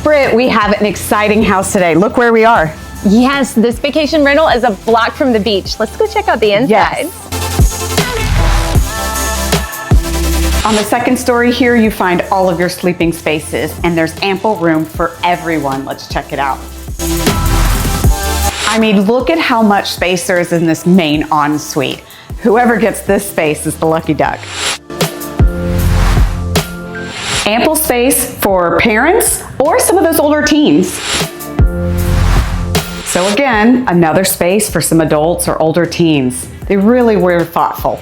Britt, we have an exciting house today. Look where we are. Yes, this vacation rental is a block from the beach. Let's go check out the inside. Yes. On the second story here, you find all of your sleeping spaces, and there's ample room for everyone. Let's check it out. I mean, look at how much space there is in this main ensuite. Whoever gets this space is the lucky duck. Ample space for parents or some of those older teens. So again, another space for some adults or older teens. They really were thoughtful.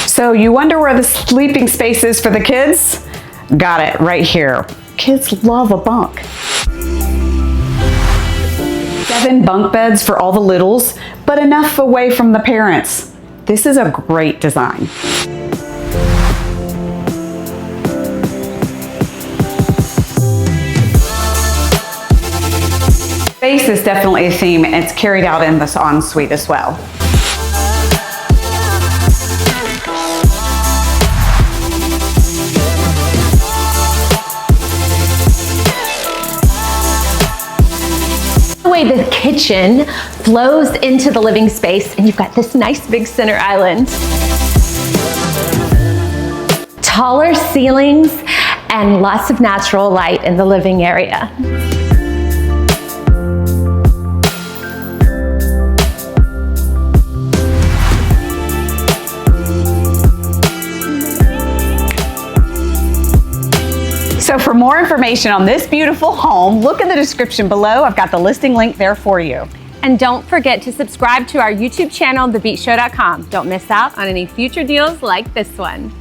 So you wonder where the sleeping space is for the kids? Got it, right here. Kids love a bunk. 7 bunk beds for all the littles, but enough away from the parents. This is a great design. Space is definitely a theme, and it's carried out in this ensuite as well. The way the kitchen flows into the living space, and you've got this nice big center island. Taller ceilings and lots of natural light in the living area. So for more information on this beautiful home, look in the description below. I've got the listing link there for you. And don't forget to subscribe to our YouTube channel, thebeachshow.com. Don't miss out on any future deals like this one.